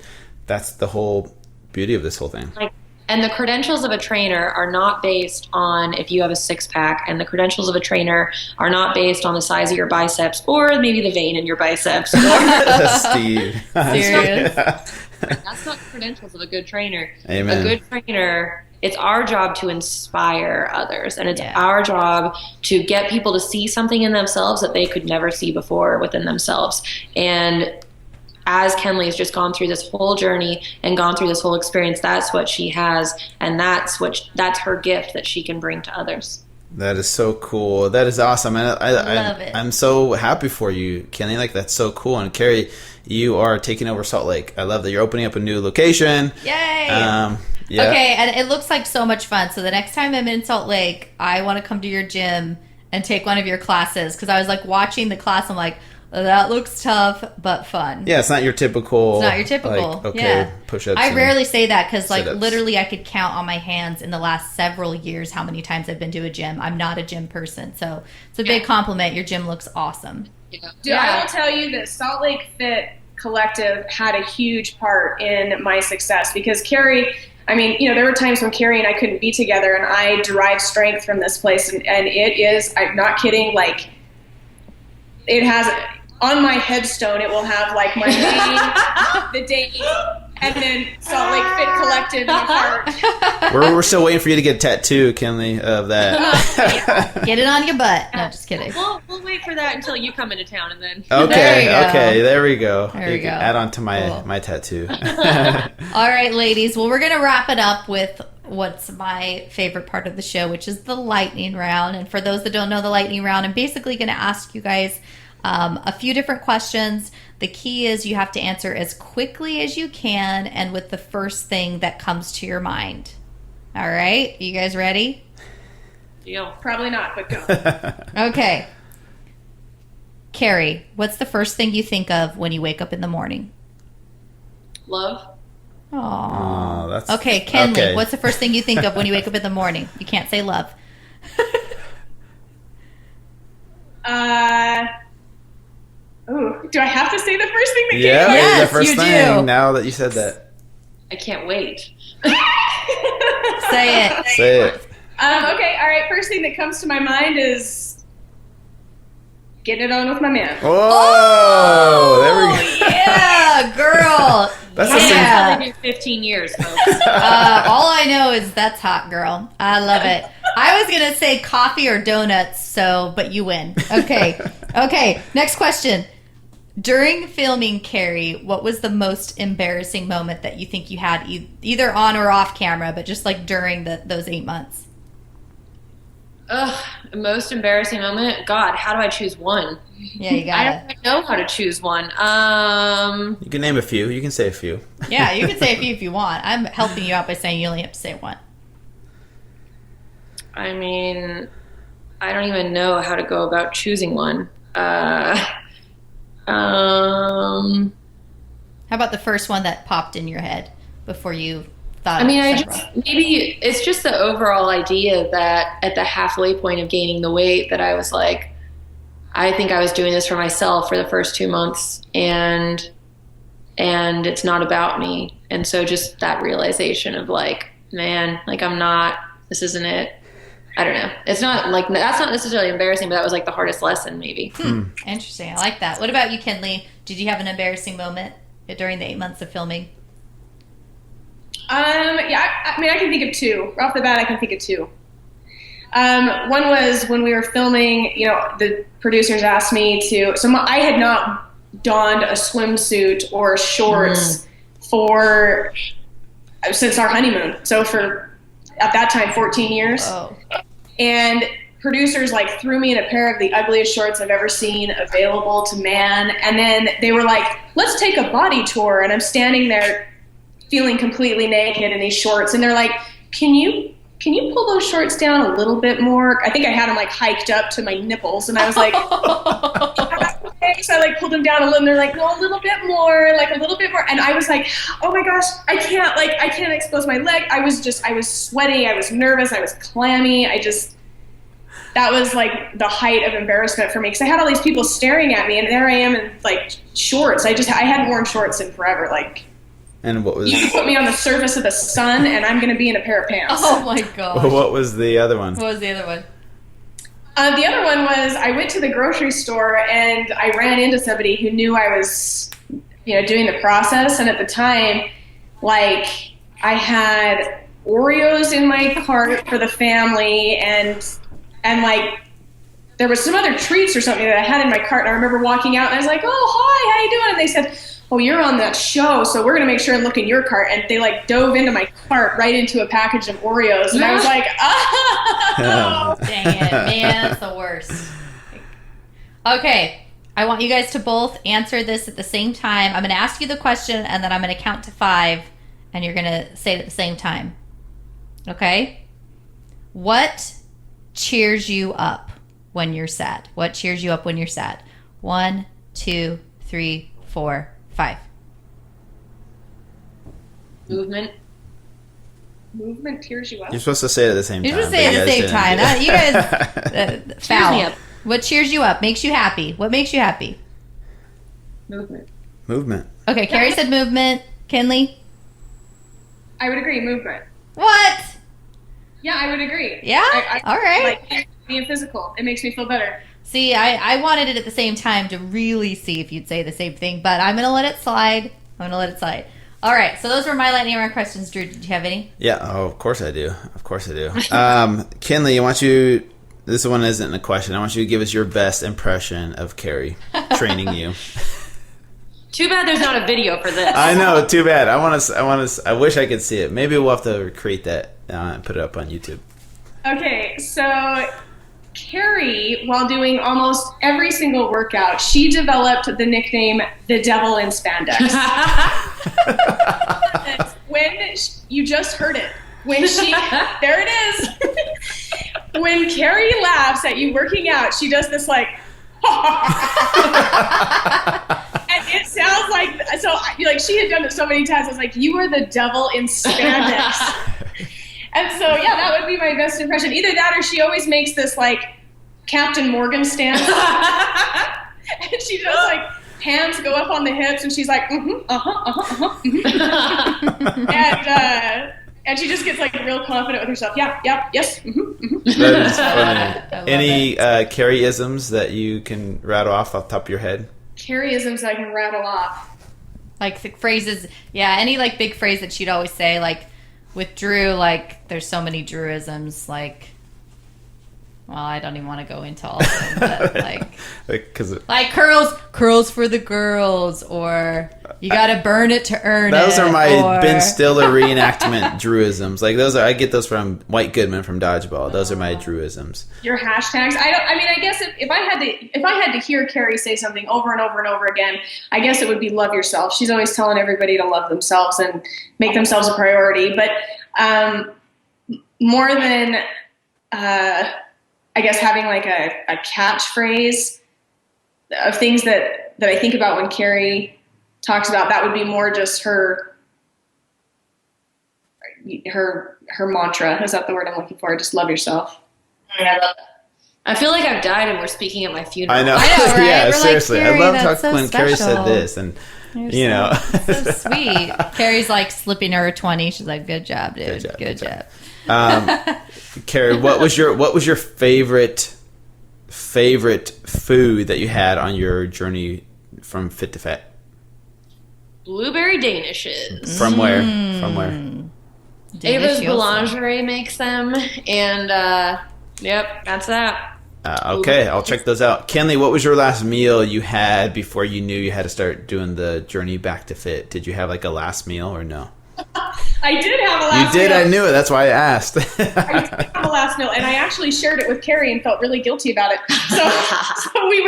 that's the whole beauty of this whole thing. And the credentials of a trainer are not based on if you have a six-pack, and the credentials of a trainer are not based on the size of your biceps or maybe the vein in your biceps. Steve. Serious. That's not the credentials of a good trainer. Amen. A good trainer, it's our job to inspire others, and it's our job to get people to see something in themselves that they could never see before within themselves. And as Kenlee's just gone through this whole journey and gone through this whole experience, that's what she has, and that's her gift that she can bring to others. That is so cool. That is awesome. And I love it. I'm so happy for you, Kenlee. Like, that's so cool. And Carrie, you are taking over Salt Lake. I love that you're opening up a new location. Yay! Yeah. Okay, and it looks like so much fun. So the next time I'm in Salt Lake, I want to come to your gym and take one of your classes, because I was like watching the class. I'm like, that looks tough, but fun. Yeah, it's not your typical. It's not your typical. Like, okay, yeah. push-ups. I rarely say that because, like, sit-ups. literally I could count on my hands in the last several years how many times I've been to a gym. I'm not a gym person, so it's a big compliment. Your gym looks awesome. Dude, I will tell you that Salt Lake Fit Collective had a huge part in my success, because Carrie, I mean, there were times when Carrie and I couldn't be together, and I derived strength from this place, and it is, I'm not kidding, like, it has, on my headstone, it will have like my name, the date, and then Salt Lake Fit Collective in the heart. We're still waiting for you to get a tattoo, Kenlee, of that. Get it on your butt. No, just kidding. We'll wait for that until you come into town, and then. Okay, there we go. There we go. Add on to my tattoo. All right, ladies. Well, we're going to wrap it up with what's my favorite part of the show, which is the lightning round. And for those that don't know the lightning round, I'm basically going to ask you guys a few different questions. The key is you have to answer as quickly as you can and with the first thing that comes to your mind. All right. You guys ready? Deal. Probably not, but go. Okay. Carrie, what's the first thing you think of when you wake up in the morning? Love. Aww. That's Okay, Kenlee, okay. what's the first thing you think of when you wake up in the morning? You can't say love. Do I have to say the first thing that came Yeah, to mind? Yes, the first you thing. do. Now that you said that, I can't wait. Say it. say it. Okay, all right. First thing that comes to my mind is getting it on with my man. Whoa! There we go. Yeah, girl. That's the I've same. been living 15 years, folks. All I know is that's hot, girl. I love it. I was gonna say coffee or donuts, but you win. Okay. Okay. Next question. During filming, Carrie, what was the most embarrassing moment that you think you had, either on or off camera, but just like during those 8 months? Ugh, most embarrassing moment? God, how do I choose one? Yeah, you I got don't know how to choose one. You can name a few. You can say a few. it. Yeah, you can say a few if you want. I'm helping you out by saying you only have to say one. I mean, I don't even know how to go about choosing one. How about the first one that popped in your head before you thought? I mean, of several? maybe it's just the overall idea that at the halfway point of gaining the weight that I was like, I think I was doing this for myself for the first 2 months, and it's not about me. And so just that realization of like, man, like this isn't it. I don't know. It's not like, that's not necessarily embarrassing, but that was like the hardest lesson maybe. Interesting. I like that. What about you, Kenlee? Did you have an embarrassing moment during the 8 months of filming? Yeah, I mean, I can think of two. Right off the bat, I can think of two. One was when we were filming, the producers asked me I had not donned a swimsuit or shorts since our honeymoon. So at that time, 14 years. Oh. And producers threw me in a pair of the ugliest shorts I've ever seen available to man. And then they were like, let's take a body tour. And I'm standing there feeling completely naked in these shorts. And they're like, can you pull those shorts down a little bit more? I think I had them hiked up to my nipples. And I was like, okay. So I pulled them down a little, and they're like, no, a little bit more. And I was like, oh my gosh, I can't expose my leg. I was sweaty. I was nervous. I was clammy. That was the height of embarrassment for me. Cause I had all these people staring at me, and there I am in shorts. I hadn't worn shorts in forever. And what was? You put me on the surface of the sun, and I'm going to be in a pair of pants. Oh my gosh. What was the other one? What was the other one? The other one was I went to the grocery store, and I ran into somebody who knew I was, doing the process. And at the time, I had Oreos in my cart for the family, and there was some other treats or something that I had in my cart. And I remember walking out, and I was like, "Oh, hi, how you doing?" And they said, "Oh, you're on that show, so we're going to make sure and look in your cart." And they dove into my cart right into a package of Oreos. And I was like, oh. Dang it, man, that's the worst. Okay, I want you guys to both answer this at the same time. I'm going to ask you the question, and then I'm going to count to 5, and you're going to say it at the same time. Okay? What cheers you up when you're sad? What cheers you up when you're sad? 1, 2, 3, 4, 5. Movement. Movement tears you up? You're supposed to say it at the same time. You're supposed to say it at the same time. You guys, foul. me up. What cheers you up? Makes you happy? What makes you happy? Movement. Movement. Okay, Carrie said movement. Kenlee? I would agree, movement. What? Yeah, I would agree. Yeah? All right. Being physical. It makes me feel better. See, I wanted it at the same time to really see if you'd say the same thing, but I'm going to let it slide. All right, so those were my lightning round questions. Drew, did you have any? Yeah, of course I do. Kenlee, this one isn't a question. I want you to give us your best impression of Carrie training you. Too bad there's not a video for this. I know, too bad. I wish I could see it. Maybe we'll have to recreate that and put it up on YouTube. Okay, so Carrie, while doing almost every single workout, she developed the nickname "the devil in spandex." When you just heard it, When there it is. When Carrie laughs at you working out, she does this like, and it sounds like, so like she had done it so many times. I was like, you are the devil in spandex. And so, yeah, that would be my best impression. Either that or she always makes this like Captain Morgan stance. And she does like, hands go up on the hips, and she's like, and she just gets like real confident with herself. Yeah, yes. That is funny. Any Carrie-isms that you can rattle off the top of your head? Carrie-isms I can rattle off. Like the phrases, any like big phrase that she'd always say, like with Drew, like there's so many Drew-isms, like, well, I don't even want to go into all of them, but like curls for the girls, or you got to burn it to earn it. Those are my Ben Stiller reenactment Drewisms. Like I get those from White Goodman from Dodgeball. Those are my Drewisms. Your hashtags. I guess if I had to hear Carrie say something over and over and over again, I guess it would be love yourself. She's always telling everybody to love themselves and make themselves a priority. But more than I guess having like a catchphrase of things that I think about when Carrie talks about, that would be more just her mantra. Is that the word I'm looking for? Just love yourself. I love that. I feel like I've died and we're speaking at my funeral. I know, right? Yeah, We're seriously. like, I love talking so when Carrie special. said this, and You're so sweet. Carrie's like slipping her 20. She's like, good job, dude. Good job. Carrie, what was your favorite food that you had on your journey from fit to fat? Blueberry Danishes. From where? Ava's Boulangerie makes them, and yep, that's that. Okay, I'll check those out. Kenlee, what was your last meal you had before you knew you had to start doing the journey back to fit? Did you have like a last meal or no? I did have a last meal. You did? I knew it. That's why I asked. I did have a last meal, and I actually shared it with Carrie and felt really guilty about it. So we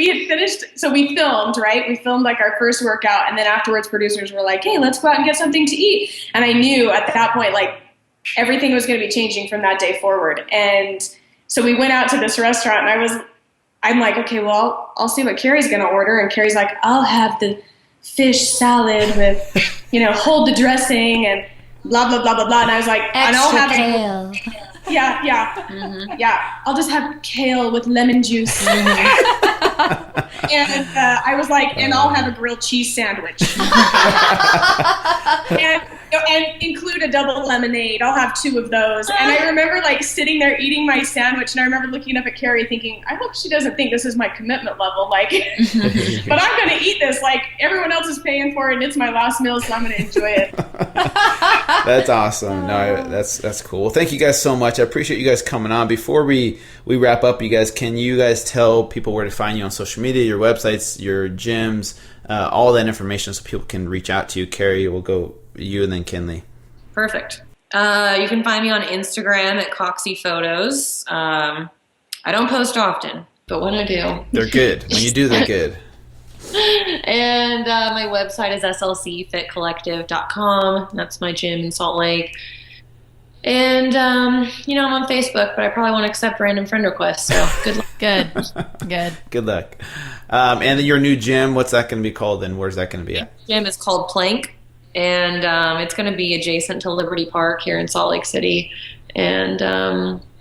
had finished, so we filmed, right? We filmed like our first workout, and then afterwards producers were like, hey, let's go out and get something to eat. And I knew at that point, like, everything was going to be changing from that day forward. And so we went out to this restaurant, and I'm like, okay, well, I'll see what Carrie's going to order. And Carrie's like, I'll have the fish salad with, hold the dressing and blah, blah, blah, blah, blah. And I was like, and I'll have kale. Yeah. Yeah. I'll just have kale with lemon juice. And I was like, and I'll have a grilled cheese sandwich. and include a double lemonade. I'll have 2 of those. And I remember like sitting there eating my sandwich, and I remember looking up at Carrie thinking, I hope she doesn't think this is my commitment level. Like, but I'm going to eat this. Like, everyone else is paying for it, and it's my last meal, so I'm going to enjoy it. That's awesome. No, that's cool. Well, thank you guys so much. I appreciate you guys coming on. Before we wrap up, can you guys tell people where to find you on social media, your websites, your gyms, all that information so people can reach out to you? Carrie, we'll go you and then Kenlee. Perfect. You can find me on Instagram at Coxie Photos. I don't post often, but when I do, they're good. When you do, they're good. And my website is slcfitcollective.com. That's my gym in Salt Lake. And, I'm on Facebook, but I probably won't accept random friend requests, so good luck. Good. Good luck. And then your new gym, what's that going to be called, and where's that going to be at? Gym is called Plank, and it's going to be adjacent to Liberty Park here in Salt Lake City. And,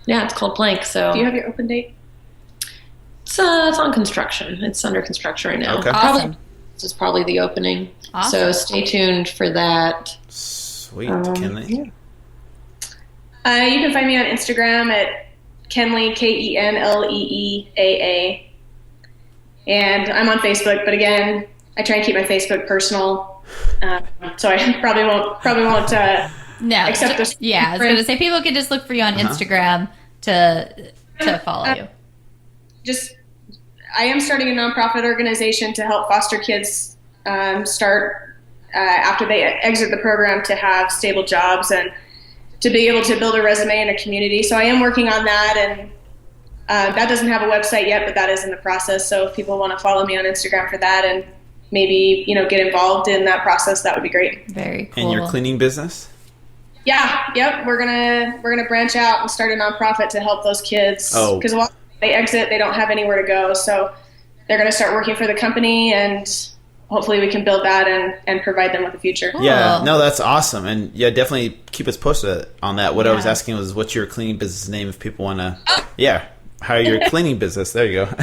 it's called Plank. So, do you have your open date? It's on construction. It's under construction right now. Okay. Awesome. This is probably the opening. Awesome. So stay tuned for that. Sweet. Kenlee? Yeah. You can find me on Instagram at Kenlee, KenLeeaa. And I'm on Facebook, but again, I try and keep my Facebook personal. So I probably won't accept this. Yeah, I was going to say people can just look for you on Instagram to follow you. I am starting a nonprofit organization to help foster kids start after they exit the program to have stable jobs and to be able to build a resume in a community. So I am working on that, and that doesn't have a website yet, but that is in the process. So if people want to follow me on Instagram for that and maybe, get involved in that process, that would be great. Very cool. And your cleaning business? Yeah, yep. We're gonna branch out and start a nonprofit to help those kids. Oh. Because once they exit, they don't have anywhere to go. So they're gonna start working for the company, and hopefully we can build that and provide them with a future. Cool. Yeah, no, that's awesome. And yeah, definitely keep us posted on that. What I was asking was, what's your cleaning business name if people want to, hire your cleaning business. There you go.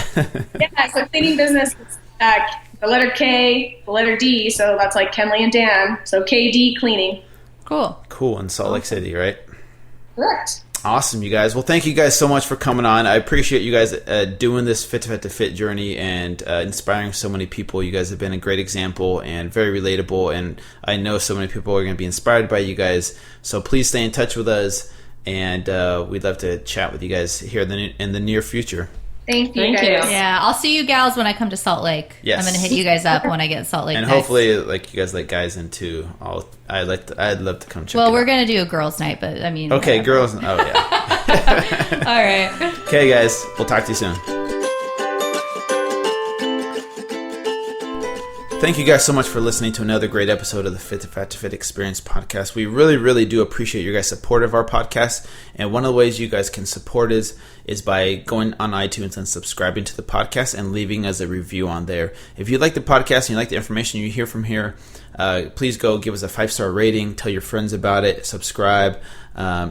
Yeah, so cleaning business is the letter K, the letter D, so that's like Kenlee and Dan. So KD Cleaning. Cool. In Salt Lake City, right? Correct. Awesome, you guys. Well, thank you guys so much for coming on. I appreciate you guys doing this Fit to Fit to Fit journey and inspiring so many people. You guys have been a great example and very relatable, and I know so many people are going to be inspired by you guys. So please stay in touch with us, and we'd love to chat with you guys here in the near future. Thank you, Thank guys. you. Yeah, I'll see you gals when I come to Salt Lake. Yes. I'm going to hit you guys up when I get to Salt Lake. And next. hopefully, like, you guys let guys in too. I'd love to come check. Well, it we're out. going to do a girls' night, but I mean. Okay, whatever. girls. Oh yeah. All right. Okay, guys. We'll talk to you soon. Thank you guys so much for listening to another great episode of the Fit to Fat to Fit Experience podcast. We really, really do appreciate your guys' support of our podcast. And one of the ways you guys can support is by going on iTunes and subscribing to the podcast and leaving us a review on there. If you like the podcast and you like the information you hear from here, please go give us a 5-star rating, tell your friends about it, subscribe,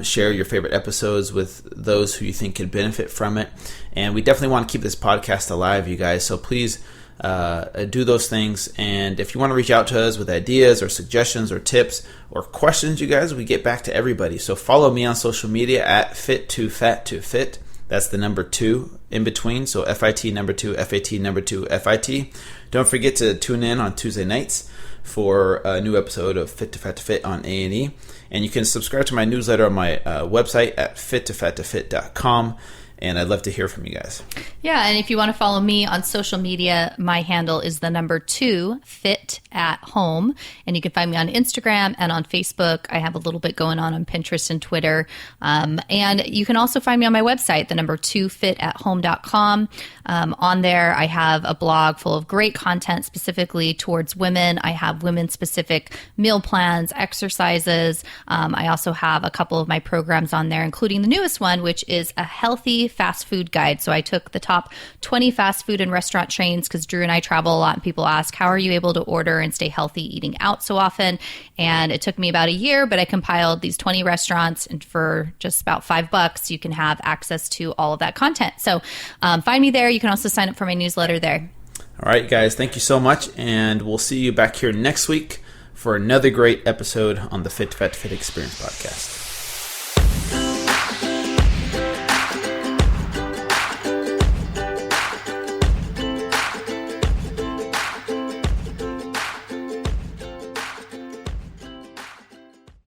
share your favorite episodes with those who you think could benefit from it. And we definitely want to keep this podcast alive, you guys. So please do those things. And if you want to reach out to us with ideas or suggestions or tips or questions, you guys, we get back to everybody. So follow me on social media at fit2fat2fit. That's the number 2 in between. So FIT number 2, FAT number 2, FIT. Don't forget to tune in on Tuesday nights for a new episode of Fit to Fat to Fit on A&E. And you can subscribe to my newsletter on my website at fit2fat2fit.com. And I'd love to hear from you guys. Yeah, and if you want to follow me on social media, my handle is the number 2, fit at home. And you can find me on Instagram and on Facebook. I have a little bit going on Pinterest and Twitter. And you can also find me on my website, the number 2, fitathome.com. On there, I have a blog full of great content specifically towards women. I have women-specific meal plans, exercises. I also have a couple of my programs on there, including the newest one, which is a healthy fast food guide. So I took the top 20 fast food and restaurant chains because Drew and I travel a lot and people ask, how are you able to order and stay healthy eating out so often? And it took me about a year, but I compiled these 20 restaurants, and for just about $5, you can have access to all of that content. So find me there. You can also sign up for my newsletter there. All right, guys, thank you so much. And we'll see you back here next week for another great episode on the Fit to Fat to Fit Experience podcast.